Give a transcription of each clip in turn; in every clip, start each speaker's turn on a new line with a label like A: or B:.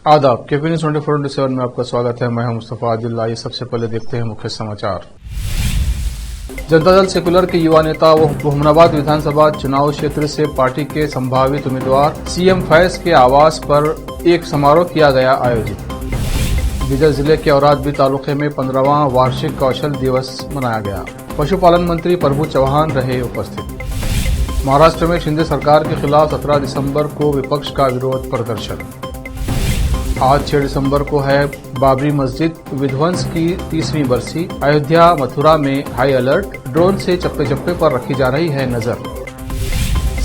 A: आदाब KP news 24/7 में आपका स्वागत है। मैं हूं मुस्तफा आदिल। आइए सबसे पहले देखते हैं मुख्य समाचार। जनता दल सेकुलर के युवा नेता व हुमनाबाद विधानसभा चुनाव क्षेत्र से पार्टी के संभावित उम्मीदवार सीएम फैज के आवास पर एक समारोह किया गया आयोजित। बीदर जिले के औरादबी तालुके में 15वां वार्षिक कौशल दिवस मनाया गया। पशुपालन मंत्री प्रभु चौहान रहे उपस्थित। महाराष्ट्र में शिंदे सरकार के खिलाफ 17 दिसंबर को विपक्ष का विरोध प्रदर्शन। आज 6 दिसंबर को है बाबरी मस्जिद विध्वंस की 30वीं बरसी। अयोध्या मथुरा में हाई अलर्ट। ड्रोन से चप्पे चप्पे पर रखी जा रही है नजर।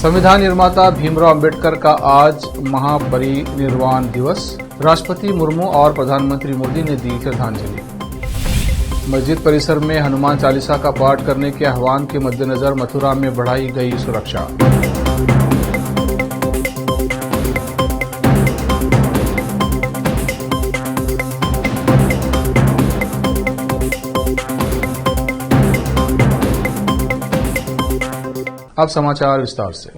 A: संविधान निर्माता भीमराव अंबेडकर का आज महापरिनिर्वाण दिवस। राष्ट्रपति मुर्मू और प्रधानमंत्री मोदी ने दी श्रद्धांजलि। मस्जिद परिसर में हनुमान चालीसा का पाठ करने के आह्वान के मद्देनजर मथुरा में बढ़ाई गई सुरक्षा। अब समाचार विस्तार से।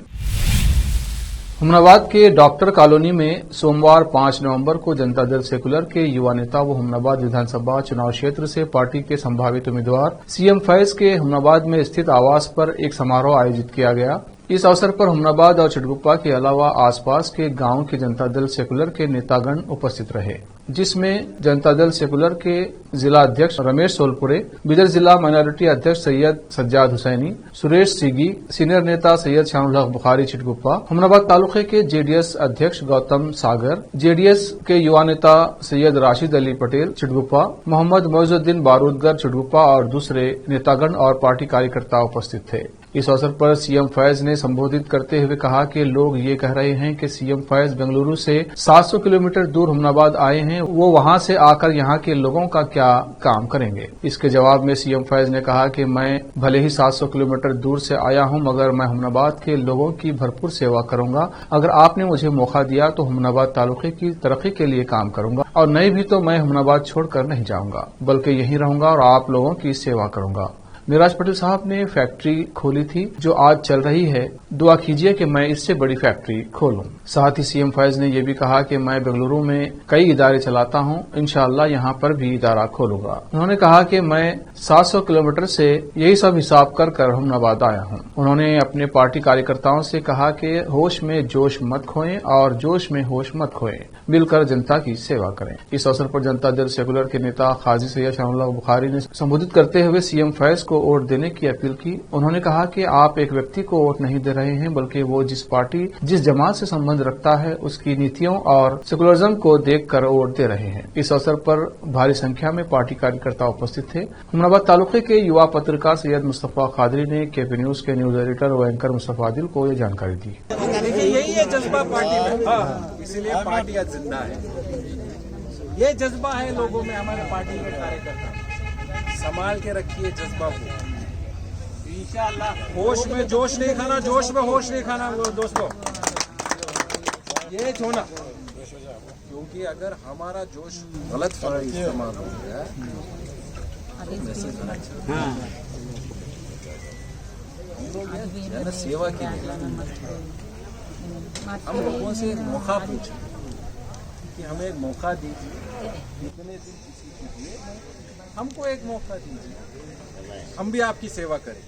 A: हुमनाबाद के डॉक्टर कॉलोनी में सोमवार 5 नवंबर को जनता दल सेकुलर के युवा नेता व हुमनाबाद विधानसभा चुनाव क्षेत्र से पार्टी के संभावित उम्मीदवार सीएम फैज के हुमनाबाद में स्थित आवास पर एक समारोह आयोजित किया गया। इस अवसर पर हुमनाबाद और चिटगुप्पा के अलावा आसपास के गांव के जनता दल सेकुलर के नेतागण उपस्थित रहे, जिसमें जनता दल सेकुलर के जिला अध्यक्ष रमेश सोलपुरे, बिदर जिला माइनॉरिटी अध्यक्ष सैयद सज्जाद हुसैनी, सुरेश सीगी, सीनियर नेता सैयद शानुल हक बुखारी चिटगुप्पा, हुमनाबाद तालुके के जेडीएस अध्यक्ष गौतम सागर, जेडीएस के युवा नेता सैयद राशिद अली पटेल चिटगुप्पा, मोहम्मद मोइजुद्दीन बारूदगर चिटगुप्पा और दूसरे नेतागण और पार्टी कार्यकर्ता उपस्थित थे। इस अवसर पर सीएम फैज ने संबोधित करते हुए कहा कि लोग ये कह रहे हैं कि सीएम फैज बेंगलुरु से 700 किलोमीटर दूर हुमनाबाद आए हैं, वो वहां से आकर यहां के लोगों का क्या काम करेंगे। इसके जवाब में सीएम फैज ने कहा कि मैं भले ही 700 किलोमीटर दूर से आया हूं, मगर मैं हुमनाबाद के लोगों की भरपूर सेवा करूंगा। अगर आपने मुझे मौका दिया तो हुमनाबाद तालुके की तरक्की के लिए काम करूंगा, और नहीं भी तो मैं हुमनाबाद छोड़कर नहीं जाऊंगा, बल्कि यहीं रहूंगा और आप लोगों की सेवा करूंगा। निराज पटेल साहब ने फैक्ट्री खोली थी जो आज चल रही है, दुआ कीजिए कि मैं इससे बड़ी फैक्ट्री खोलूं। साथ ही सीएम फैज ने यह भी कहा कि मैं बेंगलुरु में कई इदारे चलाता हूं, इंशाअल्लाह यहां पर भी इदारा खोलूंगा। उन्होंने कहा कि मैं 700 किलोमीटर से यही सब हिसाब कर हुमनाबाद आया हूं। उन्होंने अपने पार्टी कार्यकर्ताओं से कहा कि होश में जोश मत खोएं और जोश में होश मत खोएं, मिलकर जनता की सेवा करें। इस अवसर पर जनता दल सेकुलर के नेता काजी सैयद शानुल हक बुखारी ने संबोधित करते हुए सीएम फैज को वोट देने की अपील की। उन्होंने कहा कि आप एक व्यक्ति को वोट नहीं दे रहे हैं, बल्कि वो जिस पार्टी जिस जमात से संबंध रखता है उसकी नीतियों और सेकुलरिज्म को देखकर वोट दे रहे हैं। इस अवसर पर भारी संख्या में पार्टी कार्यकर्ता उपस्थित थे। हुमनाबाद तालुके के युवा पत्रकार सैयद मुस्तफा कादरी ने केपी न्यूज के न्यूज एडिटर व एंकर मुस्तफा आदिल को ये जानकारी दी।
B: यही है जज्बा पार्टी में, इसीलिए पार्टी आज जिंदा है। ये जज्बा है लोगों में, हमारे पार्टी के कार्यकर्ता संभाल के रखिए जज्बा को। इंशाअल्लाह होश में जोश नहीं खाना, जोश में होश नहीं खाना दोस्तों, ये छोड़ना, क्योंकि अगर हमारा जोश गलत इस्तेमाल हो गया जन सेवा के लिए हम लोगों से एक मौका पूछे कि हमें एक मौका दीजिए, इतने दिन किसी के लिए हमको एक मौका दीजिए, हम भी आपकी सेवा करें।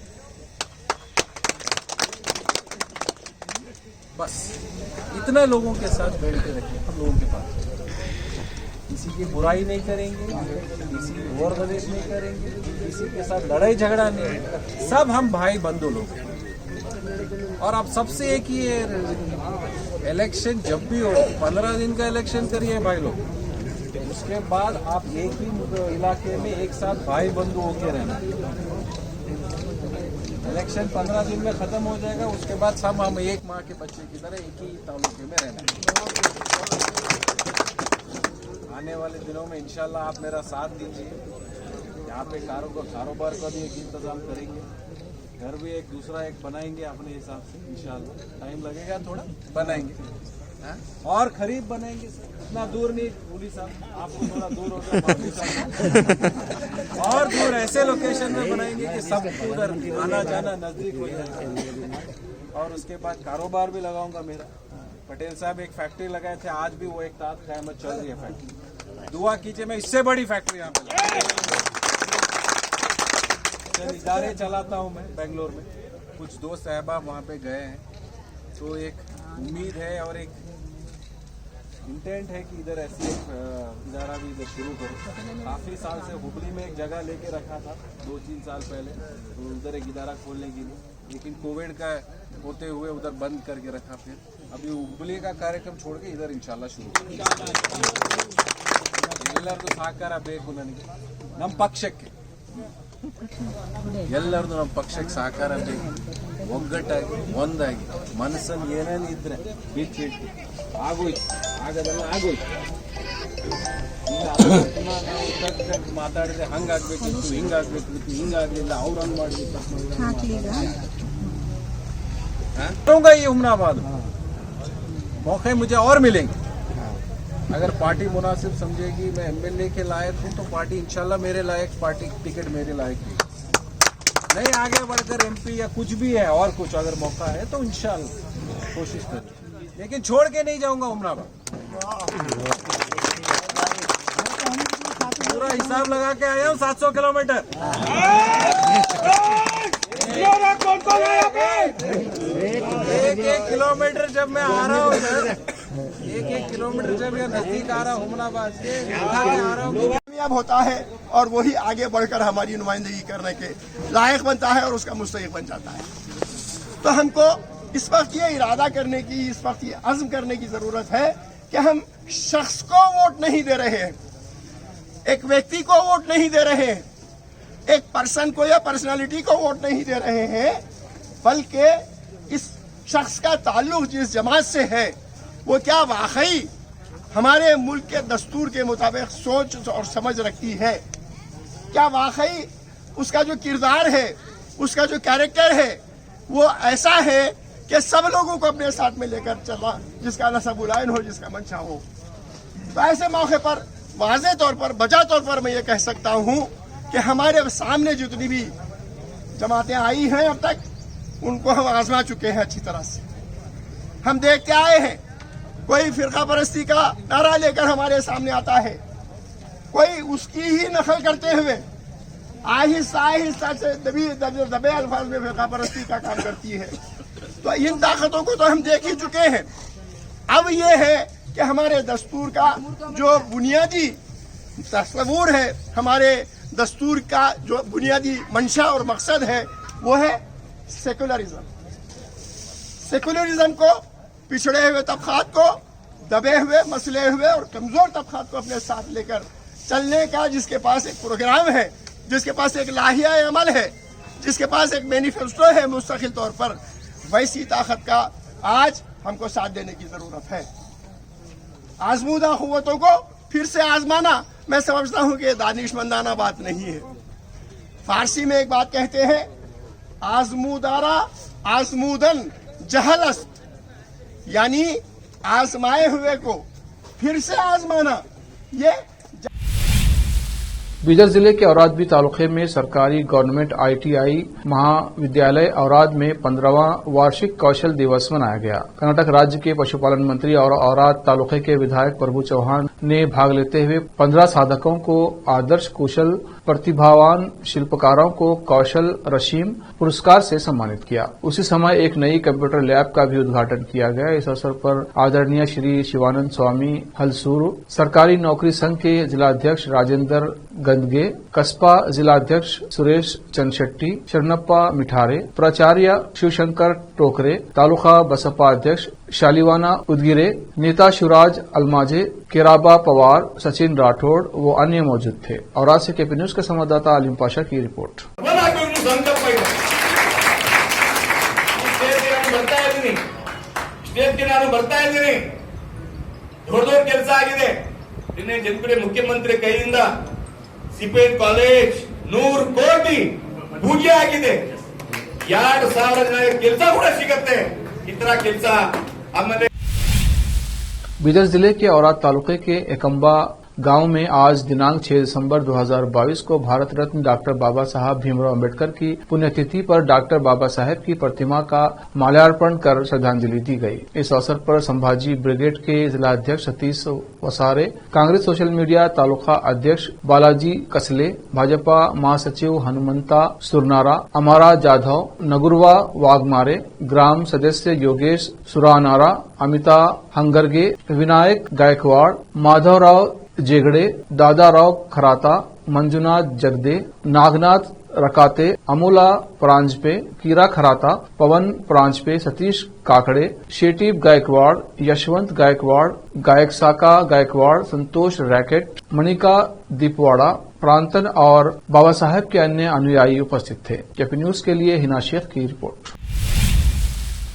B: बस इतना लोगों के साथ बैठ के रखें, हम लोगों के पास किसी की बुराई नहीं करेंगे, किसी की और गलत नहीं करेंगे, किसी के साथ लड़ाई झगड़ा नहीं, सब हम भाई बंधु लोग हैं। और अब सबसे एक ही इलेक्शन जब भी हो 15 दिन का इलेक्शन करिए भाई लोग, उसके बाद आप एक ही इलाके में एक साथ भाई बंधु होके रहना। इलेक्शन 15 दिन में खत्म हो जाएगा, उसके बाद सब हम एक माँ के बच्चे की तरह एक ही तालुके में रहना। आने वाले दिनों में इंशाल्लाह आप मेरा साथ दीजिए। यहाँ पे कारोबार का भी एक इंतजाम करेंगे, घर भी एक दूसरा एक बनाएंगे अपने हिसाब से, इंशाल्लाह टाइम लगेगा थोड़ा, बनाएंगे और खरीब बनाएंगे। इतना दूर नहीं पुलिस साहब, आपको थोड़ा दूर होगा और दूर ऐसे लोकेशन में बनाएंगे कि सब उधर आना जाना नजदीक हो जाएगा। और उसके बाद कारोबार भी लगाऊंगा मेरा, पटेल साहब एक फैक्ट्री लगाए थे, आज भी वो एक ताज क़यामत चल रही है फैक्ट्री। दुआ कीजिए मैं इससे बड़ी फैक्ट्री यहाँ पे इदारे चलाता हूँ मैं बेंगलोर में, कुछ दोस्त अहबाब वहाँ पे गए हैं, तो एक उम्मीद है और एक इंटेंट है कि इधर ऐसे एक इदारा भी इधर शुरू करूँ। काफ़ी साल से हुबली में एक जगह लेके रखा था 2-3 साल पहले, तो उधर एक इदारा खोलने के लिए, लेकिन कोविड का होते हुए उधर बंद करके रखा। फिर अभी हुबली का कार्यक्रम छोड़ के इधर इंशाल्लाह शुरू ಎಲ್ಲರದು ಸಹಕಾರ ಬೇಕು ನನಗೆ, ನಮ್ಮ ಪಕ್ಷಕ್ಕೆ ಎಲ್ಲರದು ನಮ್ಮ ಪಕ್ಷಕ್ಕೆ ಸಹಕಾರ ಬೇಕು. ಒಗ್ಗಟ್ಟಾಗಿ ಒಂದಾಗಿ ಮನಸ್ಸಲ್ಲಿ ಏನೇನು ಇದ್ರೆ ಬಿಟ್ಟು ಆಗೋಯ್ತು, ಆಗೋದೆಲ್ಲ ಆಗೋಯ್ತು. ಈಗ ಮಾತಾಡಿದ್ರೆ ಹಂಗಾಗ್ಬೇಕಿತ್ತು, ಹಿಂಗಾಗ್ಬೇಕಿತ್ತು, ಹಿಂಗಾಗ್ಲಿಲ್ಲ, ಅವ್ರು ಹಂಗ್ ಮಾಡ್ಲಿಲ್ಲ. करूंगा ये हुमनाबाद, मौके मुझे और मिलेंगे. अगर पार्टी मुनासिब समझेगी, मैं एमएलए के लायक हूँ, तो पार्टी इंशाल्लाह मेरे लायक, पार्टी टिकट मेरे लायक है. नहीं आगे बढ़कर एमपी या कुछ भी है और कुछ अगर मौका है तो इंशाल्लाह कोशिश करें, लेकिन छोड़ के नहीं जाऊंगा हुमनाबाद. पूरा हिसाब लगा के आया हूँ 700 किलोमीटर. एक किलोमीटर जब मैं आ रहा हूँ सर, एक किलोमीटर जब मैं नजदीक आ रहा हूँ हुमनाबाद से, आ रहा हूँ
C: कामयाब होता है और वही आगे बढ़कर हमारी नुमाइंदगी करने के लायक बनता है और उसका मुस्तहिक बन जाता है. तो हमको इस वक्त ये इरादा करने की, इस वक्त ये अज़्म करने की जरूरत है कि हम शख्स को वोट नहीं दे रहे हैं, एक व्यक्ति को वोट नहीं दे रहे हैं, एक पर्सन को या पर्सनालिटी को वोट नहीं दे रहे हैं, बल्कि इस शख्स का ताल्लुक जिस जमात से है वो क्या वाकई हमारे मुल्क के दस्तूर के मुताबिक सोच और समझ रखती है, क्या वाकई उसका जो किरदार है, उसका जो कैरेक्टर है वो ऐसा है कि सब लोगों को अपने साथ में लेकर चला, जिसका नसब उलायन हो, जिसका मंशा हो. तो ऐसे मौके पर वाज़े तौर पर, बजा तौर पर मैं ये कह सकता हूँ कि हमारे सामने जितनी भी जमातें आई हैं अब तक, उनको हम आजमा चुके हैं अच्छी तरह से. हम देखते आए हैं, कोई फिरका परस्ती का नारा लेकर हमारे सामने आता है, कोई उसकी ही नकल करते हुए आहिस्ता आहिस्ता से दबे अल्फाज में फिरका परस्ती का काम करती है. तो इन ताकतों को तो हम देख ही चुके हैं. अब ये है कि हमारे दस्तूर का जो बुनियादी तस्वूर है, हमारे दस्तूर का जो बुनियादी मंशा और मकसद है वो है सेकुलरिज्म. सेकुलरिज्म को, पिछड़े हुए तबकात को, दबे हुए, मसले हुए और कमजोर तबकात को अपने साथ लेकर चलने का जिसके पास एक प्रोग्राम है, जिसके पास एक लाहिया अमल है, जिसके पास एक मैनिफेस्टो है मुस्तकिल तौर पर, वैसी ताकत का आज हमको साथ देने की जरूरत है. आजमूदा कुव्वतों को फिर से आजमाना, मैं समझता हूं कि दानिशमंदाना बात नहीं है. फारसी में एक बात कहते हैं, आजमूदारा आजमूदन जहलस्त, यानी आजमाए हुए को फिर से आजमाना. ये
A: बीदर जिले के औराद तालुके में सरकारी गवर्नमेंट ITI महाविद्यालय औराद में 15वां वार्षिक कौशल दिवस मनाया गया. कर्नाटक राज्य के पशुपालन मंत्री और औराद तालुके के विधायक प्रभु चौहान ने भाग लेते हुए 15 साधकों को आदर्श कुशल प्रतिभावान शिल्पकारों को कौशल रशीम पुरस्कार से सम्मानित किया. उसी समय एक नई कंप्यूटर लैब का भी उद्घाटन किया गया. इस अवसर पर आदरणीय श्री शिवानंद स्वामी हलसूर, सरकारी नौकरी संघ के जिलाध्यक्ष राजेंद्र गंदगे, कस्बा जिलाध्यक्ष सुरेश चंदशेट्टी, शरणप्पा मिठारे, प्राचार्य शिवशंकर टोकरे, तालुका बसपा अध्यक्ष शालिवाना उदगिरे, नेता शिवराज अलमाजे, केराबा पवार, सचिन राठौड़ व अन्य मौजूद थे. और से केपी न्यूज के संवाददाता अलीम पाशा की रिपोर्ट.
D: ನಿನ್ನೆ ಜನಪದ ಮುಖ್ಯಮಂತ್ರಿ ಕೈಯಿಂದ ಸಿಪೇಟ್ ಕಾಲೇಜ್ 100 ಕೋಟಿ ಪೂಜೆ ಆಗಿದೆ. 2000 ಜನ ಕೆಲಸ ಕೂಡ ಸಿಗುತ್ತೆ. ಇತರ ಕೆಲಸ ಆಮೇಲೆ
A: बीदर जिले के औराद तालुके के एकम्बा गांव में आज दिनांक 6 दिसंबर 2022 को भारत रत्न डॉक्टर बाबा साहब भीमराव अम्बेडकर की पुण्यतिथि पर डॉक्टर बाबा साहब की प्रतिमा का माल्यार्पण कर श्रद्धांजलि दी गई। इस अवसर पर संभाजी ब्रिगेड के जिला अध्यक्ष सतीश वसारे, कांग्रेस सोशल मीडिया तालुका अध्यक्ष बालाजी कसले, भाजपा महासचिव हनुमंता सुरनारा, अमारा जाधव, नगुरवा वाघमारे, ग्राम सदस्य योगेश सुरानारा, अमिता हंगरगे, विनायक गायकवाड़, माधवराव जेगड़े, दादाराव खराता, मंजुनाथ जगदे, नागनाथ रकाते, अमोला प्रांजपे, कीरा खराता, पवन प्रांजपे, सतीश काकड़े, शेटीब गायकवाड़, यशवंत गायकवाड़, गायक साका गायकवाड़, संतोष रैकेट, मणिका दीपवाड़ा, प्रांतन और बाबा साहब के अन्य अनुयायी उपस्थित थे। केपी न्यूज के लिए हिना शेख की रिपोर्ट।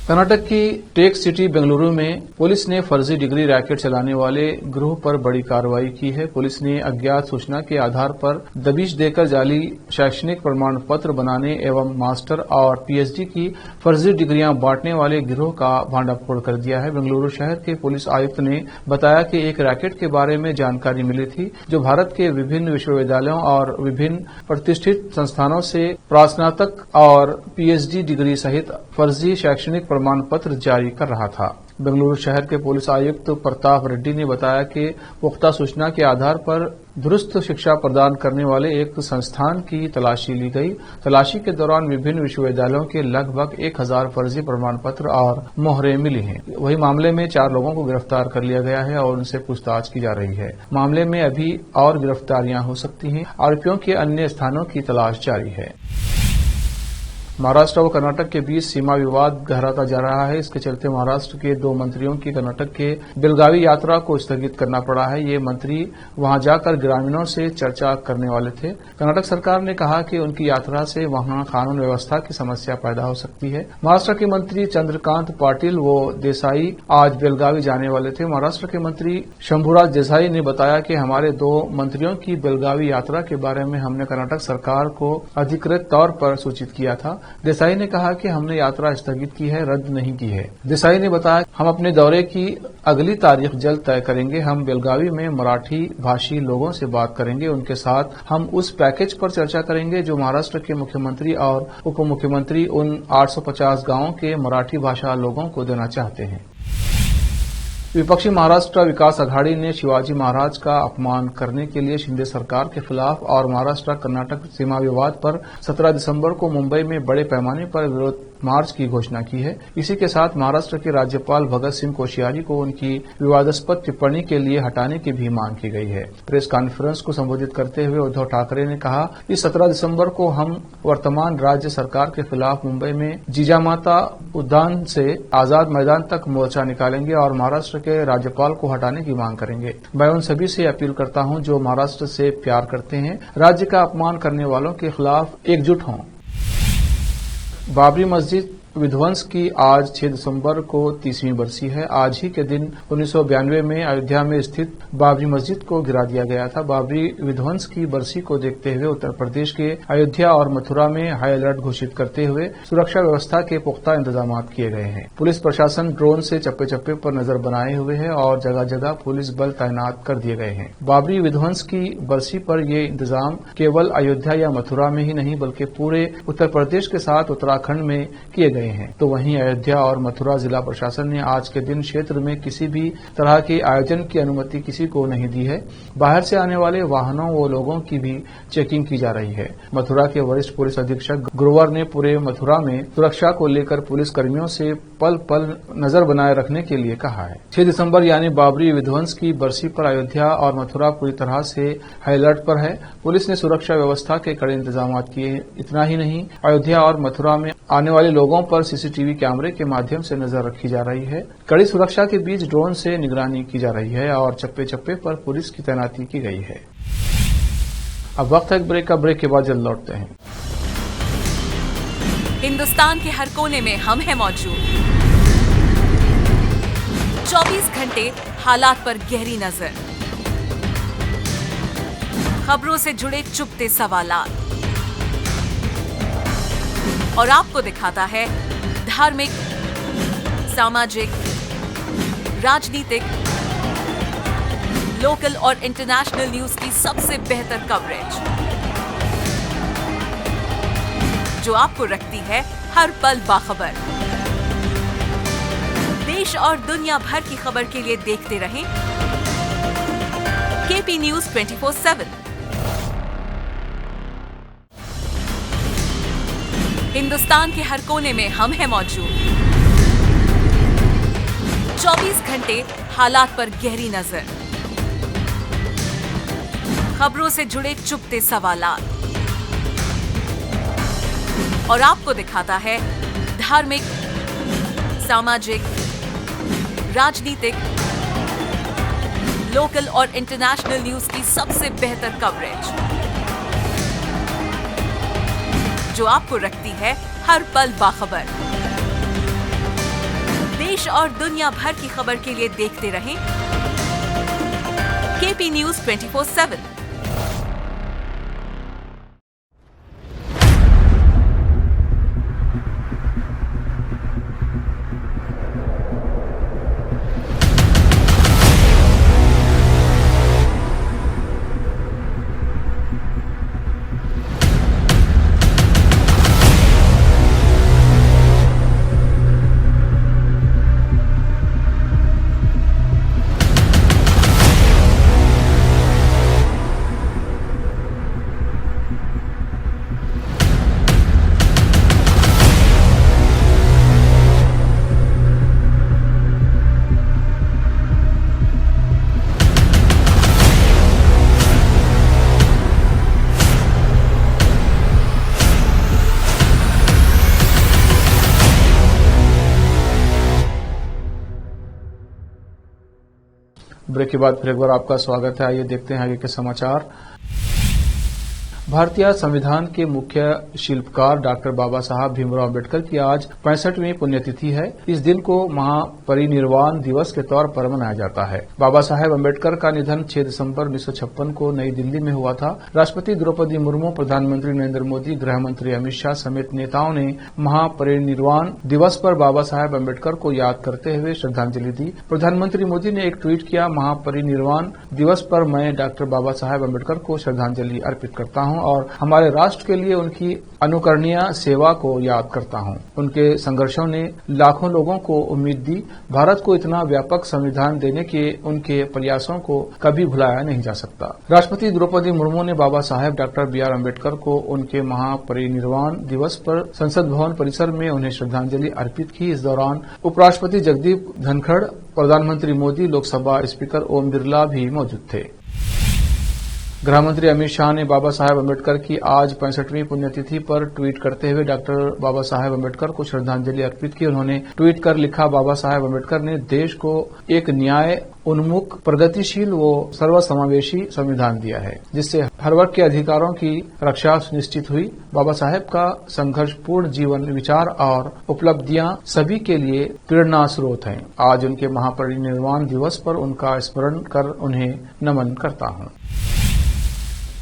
A: कर्नाटक की टेक सिटी बेंगलुरु में पुलिस ने फर्जी डिग्री रैकेट चलाने वाले गिरोह पर बड़ी कार्रवाई की है। पुलिस ने अज्ञात सूचना के आधार पर दबिश देकर जाली शैक्षणिक प्रमाण पत्र बनाने एवं मास्टर और पीएचडी की फर्जी डिग्रियां बांटने वाले गिरोह का भांडाफोड़ कर दिया है। बेंगलुरु शहर के पुलिस आयुक्त ने बताया कि एक रैकेट के बारे में जानकारी मिली थी जो भारत के विभिन्न विश्वविद्यालयों और विभिन्न प्रतिष्ठित संस्थानों से स्नातक और पीएचडी डिग्री सहित फर्जी शैक्षणिक प्रमाण पत्र जारी कर रहा था। बेंगलुरु शहर के पुलिस आयुक्त प्रताप रेड्डी ने बताया कि पुख्ता सूचना के आधार पर दुरुस्त शिक्षा प्रदान करने वाले एक संस्थान की तलाशी ली गई। तलाशी के दौरान विभिन्न विश्वविद्यालयों के लगभग 1000 फर्जी प्रमाण पत्र और मोहरें मिली हैं। वही मामले में 4 लोगों को गिरफ्तार कर लिया गया है और उनसे पूछताछ की जा रही है। मामले में अभी और गिरफ्तारियां हो सकती हैं। आरोपियों के अन्य स्थानों की तलाश जारी है। महाराष्ट्र व कर्नाटक के बीच सीमा विवाद गहराता जा रहा है। इसके चलते महाराष्ट्र के 2 मंत्रियों की कर्नाटक के बेलगावी यात्रा को स्थगित करना पड़ा है। ये मंत्री वहां जाकर ग्रामीणों से चर्चा करने वाले थे। कर्नाटक सरकार ने कहा कि उनकी यात्रा से वहां कानून व्यवस्था की समस्या पैदा हो सकती है। महाराष्ट्र के मंत्री चंद्रकांत पाटिल व देसाई आज बेलगावी जाने वाले थे। महाराष्ट्र के मंत्री शंभुराज देसाई ने बताया कि हमारे 2 मंत्रियों की बेलगावी यात्रा के बारे में हमने कर्नाटक सरकार को अधिकृत तौर पर सूचित किया था। देसाई ने कहा कि हमने यात्रा स्थगित की है, रद्द नहीं की है। देसाई ने बताया हम अपने दौरे की अगली तारीख जल्द तय करेंगे। हम बेलगावी में मराठी भाषी लोगों से बात करेंगे। उनके साथ हम उस पैकेज पर चर्चा करेंगे जो महाराष्ट्र के मुख्यमंत्री और उप मुख्यमंत्री उन 850 गांवों के मराठी भाषा लोगों को देना चाहते हैं। विपक्षी महाराष्ट्र विकास अघाड़ी ने शिवाजी महाराज का अपमान करने के लिए शिंदे सरकार के खिलाफ और महाराष्ट्र कर्नाटक सीमा विवाद पर 17 दिसंबर को मुंबई में बड़े पैमाने पर विरोध मार्च की घोषणा की है। इसी के साथ महाराष्ट्र के राज्यपाल भगत सिंह कोश्यारी को उनकी विवादास्पद टिप्पणी के लिए हटाने की भी मांग की गई है। प्रेस कॉन्फ्रेंस को संबोधित करते हुए उद्धव ठाकरे ने कहा कि 17 दिसंबर को हम वर्तमान राज्य सरकार के खिलाफ मुंबई में जीजामाता उद्यान से आजाद मैदान तक मोर्चा निकालेंगे और महाराष्ट्र के राज्यपाल को हटाने की मांग करेंगे। मैं उन सभी से अपील करता हूं जो महाराष्ट्र से प्यार करते हैं, राज्य का अपमान करने वालों के खिलाफ एकजुट हों। बाबरी मस्जिद विध्वंस की आज 6 दिसंबर को 30वीं बरसी है। आज ही के दिन 1992 में अयोध्या में स्थित बाबरी मस्जिद को गिरा दिया गया था। बाबरी विध्वंस की बरसी को देखते हुए उत्तर प्रदेश के अयोध्या और मथुरा में हाई अलर्ट घोषित करते हुए सुरक्षा व्यवस्था के पुख्ता इंतजाम किए गए हैं। पुलिस प्रशासन ड्रोन से चप्पे चप्पे पर नजर बनाए हुए है और जगह जगह पुलिस बल तैनात कर दिए गए हैं। बाबरी विध्वंस की बरसी पर ये इंतजाम केवल अयोध्या या मथुरा में ही नहीं बल्कि पूरे उत्तर प्रदेश के साथ उत्तराखंड में किए गए हैं। तो वहीं अयोध्या और मथुरा जिला प्रशासन ने आज के दिन क्षेत्र में किसी भी तरह के आयोजन की अनुमति किसी को नहीं दी है। बाहर से आने वाले वाहनों व लोगों की भी चेकिंग की जा रही है। मथुरा के वरिष्ठ पुलिस अधीक्षक ग्रोवर ने पूरे मथुरा में सुरक्षा को लेकर पुलिस कर्मियों से पल पल नजर बनाए रखने के लिए कहा है। 6 दिसंबर यानी बाबरी विध्वंस की बरसी पर अयोध्या और मथुरा पूरी तरह से हाई अलर्ट पर है। पुलिस ने सुरक्षा व्यवस्था के कड़े इंतजाम किए। इतना ही नहीं, अयोध्या और मथुरा में आने वाले लोगों पर सीसीटीवी कैमरे के माध्यम से नजर रखी जा रही है। कड़ी सुरक्षा के बीच ड्रोन से निगरानी की जा रही है और चप्पे चप्पे पर पुलिस की तैनाती की गई है। अब वक्त है एक ब्रेक का। ब्रेक के बाद जल्द लौटते हैं।
E: हिंदुस्तान के हर कोने में हम हैं मौजूद। 24 घंटे हालात पर गहरी नजर, खबरों से जुड़े चुपते सवालात और आपको दिखाता है धार्मिक, सामाजिक, राजनीतिक, लोकल और इंटरनेशनल न्यूज की सबसे बेहतर कवरेज जो आपको रखती है हर पल बाखबर। देश और दुनिया भर की खबर के लिए देखते रहें केपी न्यूज 24/7। हिंदुस्तान के हर कोने में हम हैं मौजूद। 24 घंटे हालात पर गहरी नजर, खबरों से जुड़े चुपते सवालात और आपको दिखाता है धार्मिक, सामाजिक, राजनीतिक, लोकल और इंटरनेशनल न्यूज की सबसे बेहतर कवरेज जो आपको रखती है हर पल बाखबर। देश और दुनिया भर की खबर के लिए देखते रहें केपी न्यूज 24/7।
A: ब्रेक के बाद फिर एक बार आपका स्वागत है। आइए देखते हैं आगे के समाचार। भारतीय संविधान के मुख्य शिल्पकार डॉक्टर बाबा साहब भीमराव अम्बेडकर की आज 65वीं पुण्यतिथि है। इस दिन को महापरिनिर्वाण दिवस के तौर पर मनाया जाता है। बाबा साहेब अम्बेडकर का निधन 6 दिसंबर 1956 को नई दिल्ली में हुआ था। राष्ट्रपति द्रौपदी मुर्मू, प्रधानमंत्री नरेंद्र मोदी, गृह मंत्री अमित शाह समेत नेताओं ने महापरिनिर्वाण दिवस पर बाबा साहेब अम्बेडकर को याद करते हुए श्रद्धांजलि दी। प्रधानमंत्री मोदी ने एक ट्वीट किया, महापरिनिर्वाण दिवस पर मैं डॉक्टर बाबा साहेब अम्बेडकर को श्रद्धांजलि अर्पित करता हूं और हमारे राष्ट्र के लिए उनकी अनुकरणीय सेवा को याद करता हूं। उनके संघर्षों ने लाखों लोगों को उम्मीद दी। भारत को इतना व्यापक संविधान देने के उनके प्रयासों को कभी भुलाया नहीं जा सकता। राष्ट्रपति द्रौपदी मुर्मू ने बाबा साहेब डॉक्टर BR अम्बेडकर को उनके महापरिनिर्वाण दिवस पर संसद भवन परिसर में उन्हें श्रद्धांजलि अर्पित की। इस दौरान उपराष्ट्रपति जगदीप धनखड़, प्रधानमंत्री मोदी, लोकसभा स्पीकर ओम बिरला भी मौजूद थे। गृहमंत्री अमित शाह ने बाबा साहेब अम्बेडकर की आज 65वीं पुण्यतिथि पर ट्वीट करते हुए डॉक्टर बाबा साहेब अम्बेडकर को श्रद्धांजलि अर्पित की। उन्होंने ट्वीट कर लिखा, बाबा साहेब अम्बेडकर ने देश को एक न्याय उन्मुख, प्रगतिशील व सर्वसमावेशी संविधान दिया है, जिससे हर वर्ग के अधिकारों की रक्षा सुनिश्चित हुई। बाबा साहेब का संघर्षपूर्ण जीवन, विचार और उपलब्धियां सभी के लिए प्रेरणा स्रोत हैं। आज उनके महापरिनिर्वाण दिवस पर उनका स्मरण कर उन्हें नमन करता हूं।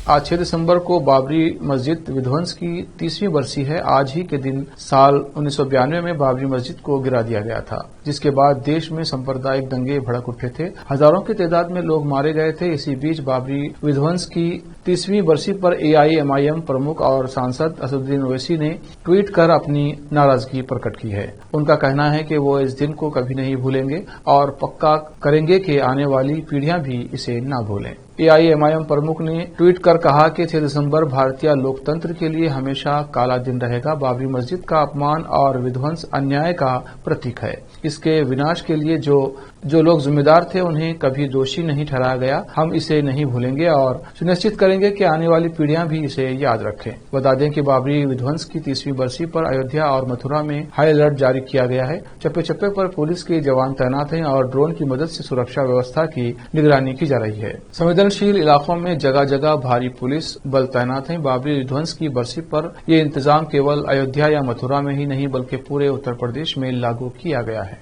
A: आज 6 दिसंबर को बाबरी मस्जिद विध्वंस की 30वीं बरसी है। आज ही के दिन साल 1992 में बाबरी मस्जिद को गिरा दिया गया था, जिसके बाद देश में सांप्रदायिक दंगे भड़क उठे थे। हजारों की तादाद में लोग मारे गए थे। इसी बीच बाबरी विध्वंस की 30वीं बरसी पर AIMIM प्रमुख और सांसद असदुद्दीन ओवैसी ने ट्वीट कर अपनी नाराजगी प्रकट की है। उनका कहना है कि वो इस दिन को कभी नहीं भूलेंगे और पक्का करेंगे कि आने वाली पीढ़ियां भी इसे न भूलें। AIMIM प्रमुख ने ट्वीट कर कहा कि 6 दिसंबर भारतीय लोकतंत्र के लिए हमेशा काला दिन रहेगा। बाबरी मस्जिद का अपमान और विध्वंस अन्याय का प्रतीक है। इसके विनाश के लिए जो लोग जिम्मेदार थे उन्हें कभी दोषी नहीं ठहराया गया। हम इसे नहीं भूलेंगे और सुनिश्चित करेंगे कि आने वाली पीढ़ियां भी इसे याद रखें। बता दें कि बाबरी विध्वंस की 30वीं बरसी पर अयोध्या और मथुरा में हाई अलर्ट जारी किया गया है। चप्पे चप्पे पर पुलिस के जवान तैनात हैं और ड्रोन की मदद से सुरक्षा व्यवस्था की निगरानी की जा रही है। संवेदनशील इलाकों में जगह जगह भारी पुलिस बल तैनात हैं। बाबरी विध्वंस की बरसी पर ये इंतजाम केवल अयोध्या या मथुरा में ही नहीं बल्कि पूरे उत्तर प्रदेश में लागू किया गया है।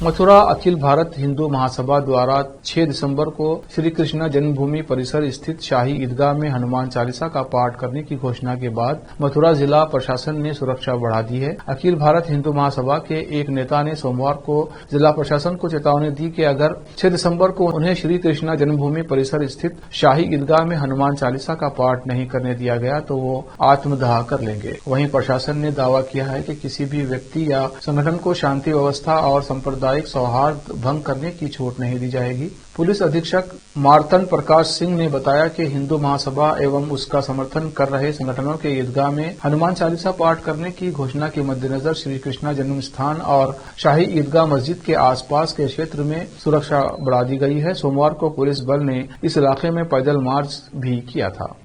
A: मथुरा अखिल भारत हिंदू महासभा द्वारा 6 दिसंबर को श्री कृष्ण जन्मभूमि परिसर स्थित शाही ईदगाह में हनुमान चालीसा का पाठ करने की घोषणा के बाद मथुरा जिला प्रशासन ने सुरक्षा बढ़ा दी है। अखिल भारत हिंदू महासभा के एक नेता ने सोमवार को जिला प्रशासन को चेतावनी दी कि अगर 6 दिसंबर को उन्हें श्री कृष्ण जन्मभूमि परिसर स्थित शाही ईदगाह में हनुमान चालीसा का पाठ नहीं करने दिया गया तो वो आत्मदाह कर लेंगे। वहीं प्रशासन ने दावा किया है कि किसी भी व्यक्ति या संगठन को शांति व्यवस्था और सांप्रदायिक सौहार्द भंग करने की छूट नहीं दी जाएगी। पुलिस अधीक्षक मार्तन प्रकाश सिंह ने बताया कि हिंदू महासभा एवं उसका समर्थन कर रहे संगठनों के ईदगाह में हनुमान चालीसा पाठ करने की घोषणा के मद्देनजर श्री कृष्णा जन्म स्थान और शाही ईदगाह मस्जिद के आसपास के क्षेत्र में सुरक्षा बढ़ा दी गई है। सोमवार को पुलिस बल ने इस इलाके में पैदल मार्च भी किया था।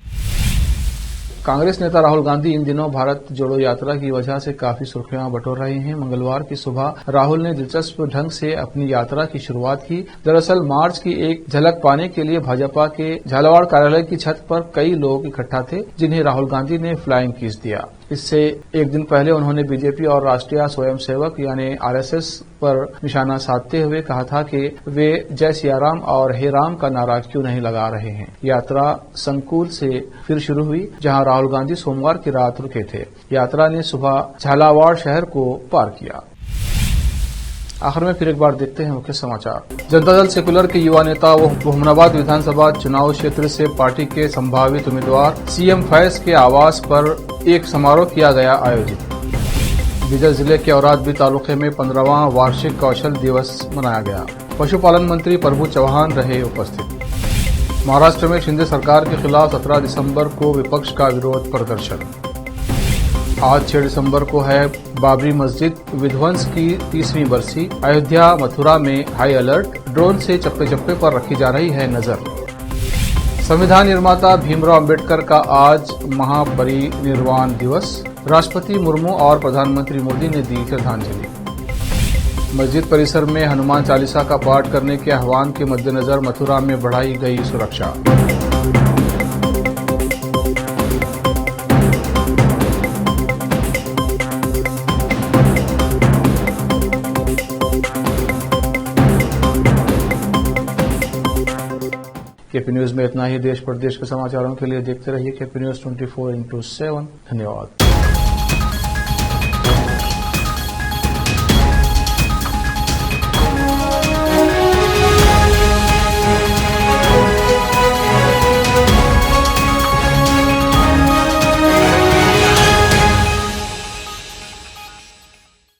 A: कांग्रेस नेता राहुल गांधी इन दिनों भारत जोड़ो यात्रा की वजह से काफी सुर्खियां बटोर रहे हैं। मंगलवार की सुबह राहुल ने दिलचस्प ढंग से अपनी यात्रा की शुरुआत की। दरअसल मार्च की एक झलक पाने के लिए भाजपा के झालावाड़ कार्यालय की छत पर कई लोग इकट्ठा थे, जिन्हें राहुल गांधी ने फ्लाइंग किस दिया। इससे एक दिन पहले उन्होंने बीजेपी और राष्ट्रीय स्वयंसेवक यानी आरएसएस पर निशाना साधते हुए कहा था कि वे जय सियाराम और हे राम का नारा क्यों नहीं लगा रहे हैं। यात्रा संकुल से फिर शुरू हुई, जहां राहुल गांधी सोमवार की रात रुके थे। यात्रा ने सुबह झालावाड़ शहर को पार किया। आखिर में फिर एक बार देखते हैं मुख्य समाचार। जनता दल सेकुलर के युवा नेता व हुमनाबाद विधानसभा चुनाव क्षेत्र से पार्टी के संभावित उम्मीदवार सीएम फैज के आवास पर एक समारोह किया गया आयोजित। विजय जिले के औरादबी तालुके में 15वां वार्षिक कौशल दिवस मनाया गया। पशुपालन मंत्री प्रभु चौहान रहे उपस्थित। महाराष्ट्र में शिंदे सरकार के खिलाफ 17 दिसंबर को विपक्ष का विरोध प्रदर्शन। आज 6 दिसंबर को है बाबरी मस्जिद विध्वंस की 30वीं बरसी। अयोध्या मथुरा में हाई अलर्ट। ड्रोन से चप्पे चप्पे पर रखी जा रही है नजर। संविधान निर्माता भीमराव अंबेडकर का आज महापरिनिर्वाण दिवस। राष्ट्रपति मुर्मू और प्रधानमंत्री मोदी ने दी श्रद्धांजलि। मस्जिद परिसर में हनुमान चालीसा का पाठ करने के आह्वान के मद्देनजर मथुरा में बढ़ाई गई सुरक्षा। केपी न्यूज में इतना ही। देश प्रदेश के समाचारों के लिए देखते रहिए केपी न्यूज 24/7। धन्यवाद।